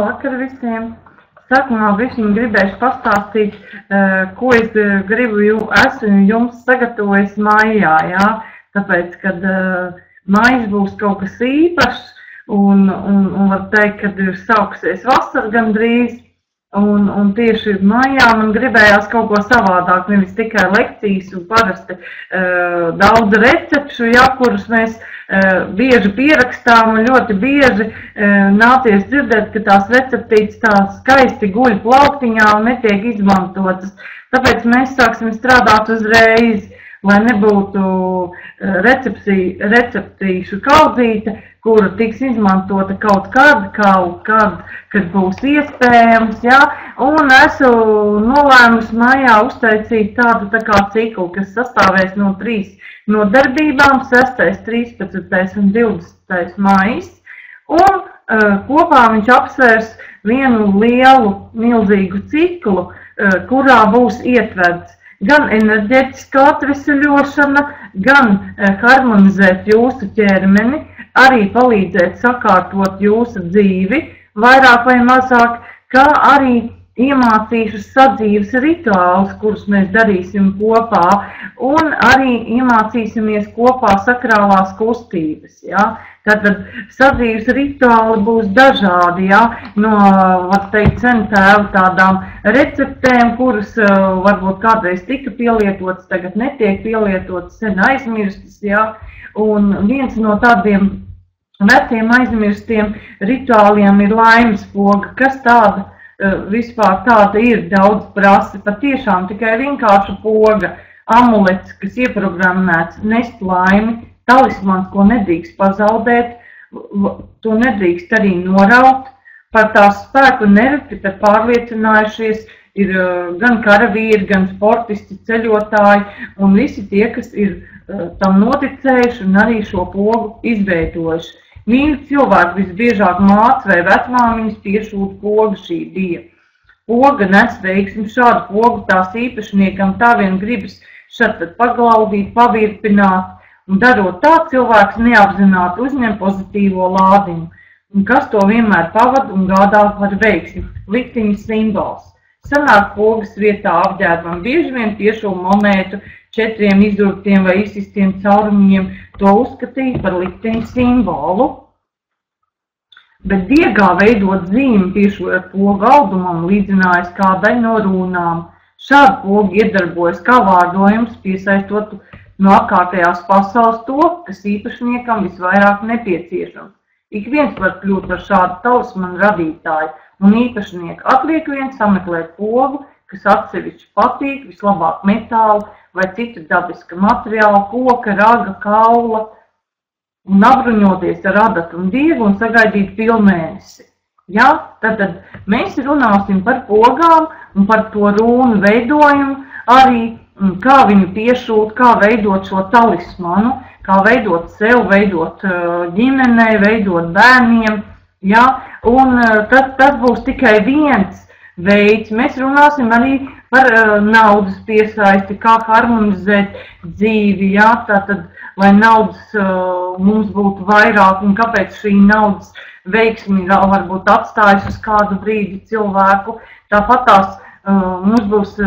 Vakar visiem. Sākumā bišķiņ gribēšu pastāstīt, ko es esmu jums sagatavojis maijā, jā? Tāpēc, kad maijs būs kaut kas īpašs un var teikt, kad ir sākusies vasara gandrīz, un tieši maijā man gribējās kaut ko savādāk, nevis tikai lekcijas un parasti daudz recepšu, jā, kurus mēs bieži pierakstām un ļoti bieži nācies dzirdēt, ka tās receptītes tā skaisti guļ plauktiņā un netiek izmantotas. Tāpēc mēs sāksim strādāt uzreiz, lai nebūtu receptīšu kaudzīte, kura tiks izmantota kaut kad, kad būs iespējams, jā, un esmu nolēmusi maijā uztaisīt tādu tā kā ciklu, kas sastāvēs no 3 nodarbībām, 6., 13. un 20. maijs, un kopā viņš apsvērs vienu lielu, milzīgu ciklu, kurā būs ietverts gan enerģētiskā atveseļošana, gan harmonizēt jūsu ķermeni, arī palīdzēt sakārtot jūsu dzīvi, vairāk vai mazāk, kā arī iemācīšu sadzīves rituālus, kurus mēs darīsim kopā, un arī iemācīsimies kopā sakrālās kustības. Ja? Tātad sadzīves rituāli būs dažādi, ja? No, var teikt, centēvu tādām receptēm, kuras varbūt kādreiz tika pielietotas, tagad netiek pielietotas, sen aizmirstas, ja? Un viens no tādiem veciem aizmirstiem rituāliem ir laimes poga, kas tāda vispār tāda ir, daudz prasa, patiešām tikai vienkārša poga, amulets, kas ieprogrammēts nest laimi, talismans, ko nedrīkst pazaudēt, to nedrīkst arī noraut, par tās spēku nereti pārliecinājušies ir gan karavīri, gan sportisti, ceļotāji un visi tie, kas ir tam noticējuši un arī šo pogu izveidojuši. Mīļi cilvēki visbiežāk māca vai vecmāmiņas piešūt pogu šī dieva. Poga nes veiksmi, šādu pogu tās īpašniekam tā vien gribas šad paglaudīt, pavirpināt, un darot tā cilvēks neapzināti uzņem pozitīvo lādiņu, un kas to vienmēr pavada un gādā par veiksmi, likteņa simbols. Sanāk pogas vietā apģērbam bieži vien piešo monētu 4 izdurtiem vai izsistiem caurumiņiem, to uzskatīja par likteņa simbolu. Bet diegā veidot zīmi piešojot pogu audumam līdzinājas kādai no runām. Šāda poga iedarbojas kā vārdojums, piesaistot no apkārtējās pasaules to, kas īpašniekam visvairāk nepieciešams. Ik viens var kļūt par šādu talismanu radītāju, un īpašnieku atliek vien sameklēt pogu, kas atsevišķi patīk, vislabāk metālu vai citu dabiska materiāla, koka, raga, kaula, un apbruņoties ar adatu un dievu un sagaidīt pilnmēnesi. Ja? Tad mēs runāsim par pogām un par to runu veidojumu, arī kā viņu piešūt, kā veidot šo talismanu, kā veidot sev, veidot ģimenei, veidot bērniem. Ja? Un tas būs tikai viens veids. Mēs runāsim arī par naudas piesaisti, kā harmonizēt dzīvi, jā, tātad, lai naudas mums būtu vairāk un kāpēc šī naudas veiksmi varbūt atstājas uz kādu brīdi cilvēku. Tāpat tās mums būs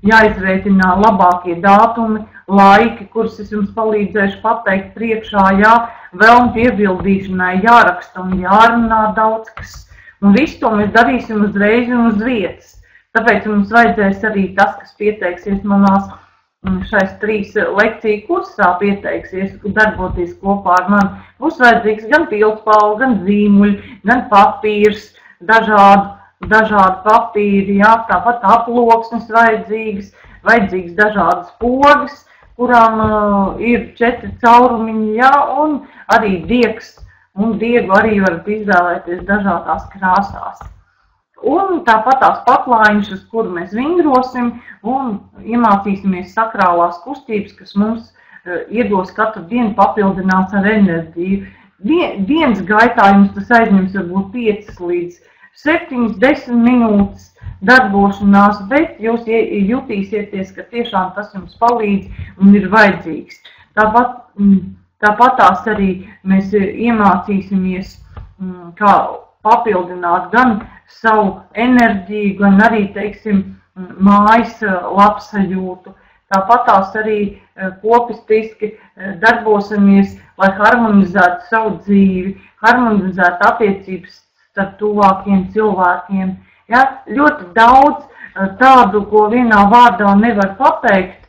jāizrēķinā labākie datumi, laiki, kurus es jums palīdzēšu pateikt priekšā, jā, vēlmu piebildīšanai jāraksta un jārunā daudz kas. Un visu to mēs darīsim uzreiz un uz vietas. Tāpēc mums vajadzēs arī tas, kas pieteiksies manās šais 3 lekciju kursā pieteiksies, darboties kopā ar mani. Būs vajadzīgs gan pildspalva, gan zīmuļi, gan papīrs, dažādi papīri, jā, tāpat aploksnes vajadzīgs dažādas pogas, kurām ir 4 caurumiņi, jā, un arī diegs. Un diegu arī varat izvēlēties dažādās krāsās. Un tāpat tās paklājiņas, uz kuru mēs vingrosim un iemācīsimies sakrālās kustības, kas mums iedos katru dienu papildinās ar enerģiju. Dienas gaitā jums tas aizņems varbūt 5 līdz 7-10 minūtes darbošanās, bet jūs jutīsieties, ka tiešām tas jums palīdz un ir vajadzīgs. Tāpat tās arī mēs iemācīsimies, kā papildināt gan savu enerģiju, gan arī, teiksim, mājas labsajūtu. Tāpatās arī kopistiski darbosimies, lai harmonizētu savu dzīvi, harmonizētu attiecības starp tuvākiem cilvēkiem. Ja? Ļoti daudz tādu, ko vienā vārdā nevar pateikt,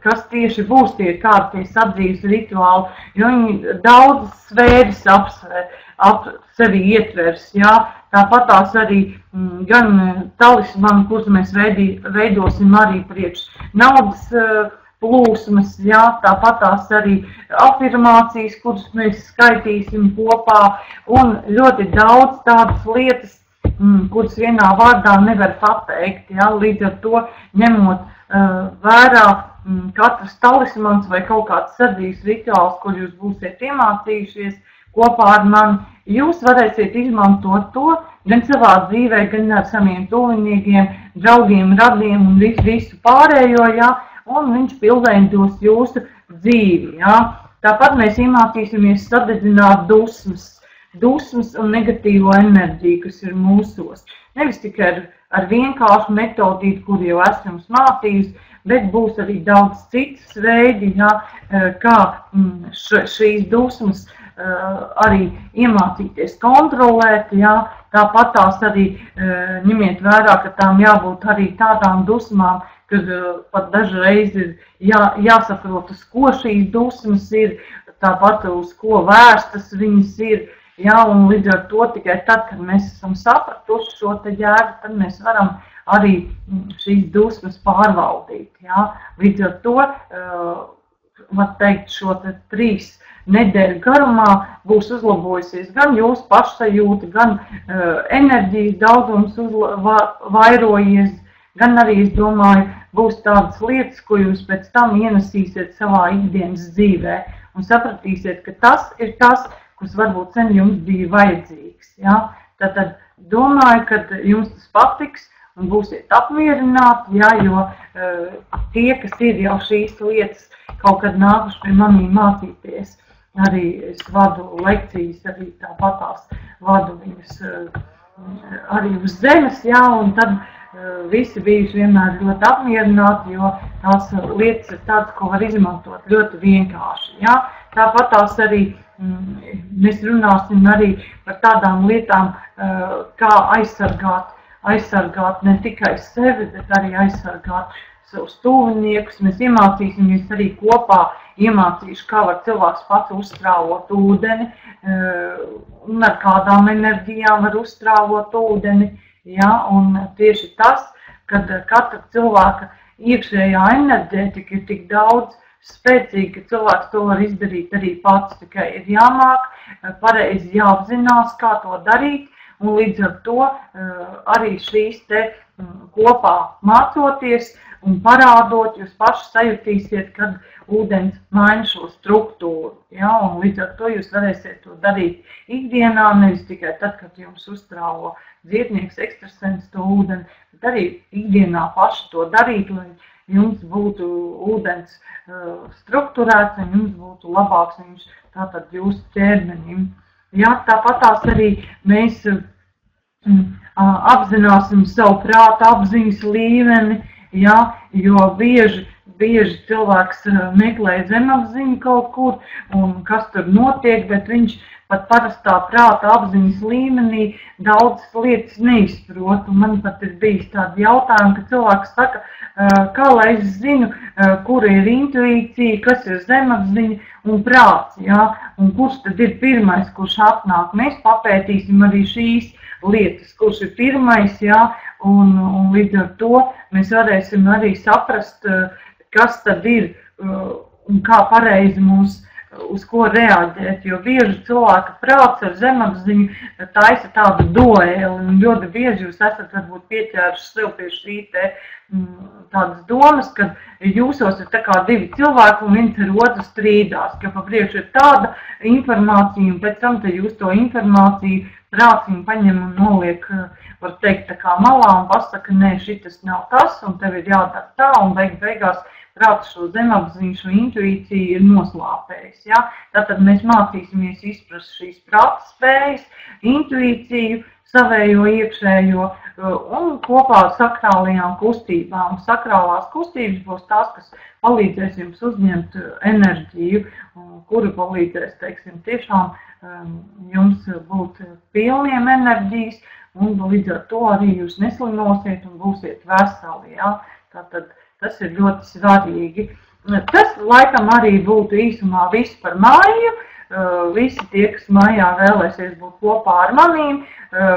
kas tieši būs tie kādi sadzīves rituāli, jo viņi daudzas sfēras ap sevi ietvers, jā. Tāpatās arī gan talismani, kurus mēs veidosim arī priekš naudas plūsmas, jā, tāpatās arī afirmācijas, kuras mēs skaitīsim kopā, un ļoti daudz tādas lietas, kuras vienā vārdā nevar pateikt, jā, līdz ar to ņemot vērā katrs talismans vai kaut kāds sadzīves rituāls, kur jūs būsiet iemācījušies kopā ar mani, jūs varēsiet izmantot to gan savā dzīvē, gan ar saviem tuviniekiem, draugiem, radiem un visu pārējo, jā, un viņš pilnveidos jūsu dzīvi, jā. Tāpat mēs iemācīsimies sadedzināt dusmas un negatīvo enerģiju, kas ir mūsos. Nevis tikai ar vienkāršu metodīti, kur jau esam mācījusi, bet būs arī daudz citas veidi, jā, kā šīs dusmas arī iemācīties kontrolēt, jā. Tāpat tās arī ņemiet vērā, ka tām jābūt arī tādām dusmām, kad pat dažreiz ir jāsaprot, uz ko šīs dusmas ir, tāpat uz ko vērstas viņas ir. Jā, un līdz ar to tikai tad, kad mēs esam sapratuši šo te jēgu, tad mēs varam arī šīs dusmas pārvaldīt. Jā. Līdz ar to, var teikt, šo te 3 nedēļu garumā būs uzlabojusies gan jūsu pašsajūta, gan enerģijas daudzums vairojies, gan arī, es domāju, būs tādas lietas, ko jūs pēc tam ienesīsiet savā ikdienas dzīvē un sapratīsiet, ka tas ir tas, kas varbūt sen jums bija vajadzīgs. Ja? Tad domāju, ka jums tas patiks un būsiet apmierināti, ja? Jo tie, kas ir jau šīs lietas kaut kad nākuši pie manī mācīties, arī es vadu lekcijas, arī tāpatās vadu viņas arī uz zemes, ja? Un tad visi bijuši vienmēr ļoti apmierināti, jo tās lietas ir tādas, ko var izmantot ļoti vienkārši. Ja? Tāpatās arī mēs runāsim arī par tādām lietām, kā aizsargāt ne tikai sevi, bet arī aizsargāt savus tuviniekus. Mēs iemācīsimies arī kopā, kā var cilvēks pats uzstrāvot ūdeni, un ar kādām enerģijām var uzstrāvot ūdeni. Ja? Un tieši tas, kad katra cilvēka iekšējā enerģētika ir tik daudz spēcīgi, ka cilvēks to var izdarīt arī pats, tikai ir jāmāk, pareizi jāapzinās, kā to darīt, un līdz ar to arī šīs te kopā mācoties un parādot, jūs paši sajutīsiet, kad ūdens maina šo struktūru, ja? Un līdz ar to jūs varēsiet to darīt ikdienā, nevis tikai tad, kad jums uzstrāvo dziednieks, ekstrasens to ūdeni, bet arī ikdienā paši to darīt, lai jums būtu ūdens strukturēts un jums būtu labāks viņš tātad jūsu ķermenim. Ja, tāpatās arī mēs apzināsim savu prāta apziņas līmeni, ja, jo bieži cilvēks meklē zemapziņu kaut kur un kas tur notiek, bet viņš pat parastā prāta apziņas līmenī daudzas lietas neizprot. Un man pat ir bijis tādi jautājumi, ka cilvēks saka, kā lai es zinu, kura ir intuīcija, kas ir zemapziņa un prāts, ja? Un kurš tad ir pirmais, kurš atnāk. Mēs papētīsim arī šīs lietas, kurš ir pirmais, ja? Un līdz ar to mēs varēsim arī saprast, kas tad ir un kā pareizi mums uz ko reaģēt, jo bieži cilvēka prāts ar zemapziņu taisa tādu dueli, un ļoti bieži jūs esat varbūt pieķēruši sev pie šī te tādas domas, ka jūsos ir tā kā 2 cilvēki un viens ar otru strīdās, ka pa priekšu ir tāda informācija, un pēc tam te jūs to informāciju prāts viņu paņem un noliek, var teikt, tā kā malā un pasaka, nē, šitas nav tas, un tev ir jādara tā, un beigās prāts šo zemapziņu, šo intuīciju ir noslāpējis. Ja? Tātad mēs mācīsimies izprast šīs prāta spējas, intuīciju, savējo iekšējo un kopā ar sakrālajām kustībām. Sakrālās kustības būs tās, kas palīdzēs jums uzņemt enerģiju, kura palīdzēs, teiksim, tiešām jums būt pilniem enerģijas, un līdz ar to arī jūs neslimosiet un būsiet veseli. Ja? Tātad tas ir ļoti svarīgi. Tas laikam arī būtu īsumā viss par māju. Visi tie, kas mājā vēlēsies būt kopā ar manīm,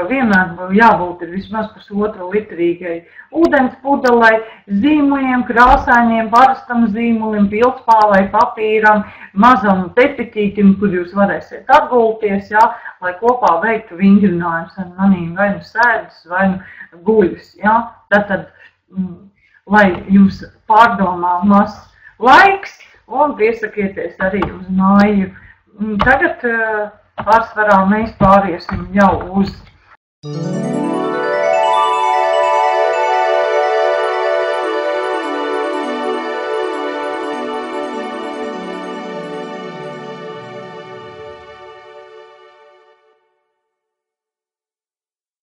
vienmēr jābūt ir vismaz pusotru litrīgai ūdens pudelei, zīmuliem, krāsainiem, parastam zīmulim, pildspālei, papīram, mazam tepiķītim, kur jūs varēsiet atgulties, ja, lai kopā veiktu vingrinājums ar manīm, vai nu sēdas, vai nu guļas. Ja. Tātad, lai jums pārdomā mazs laiks un piesakieties arī uz māju. Tagad pārsvarā mēs pāriesim jau uz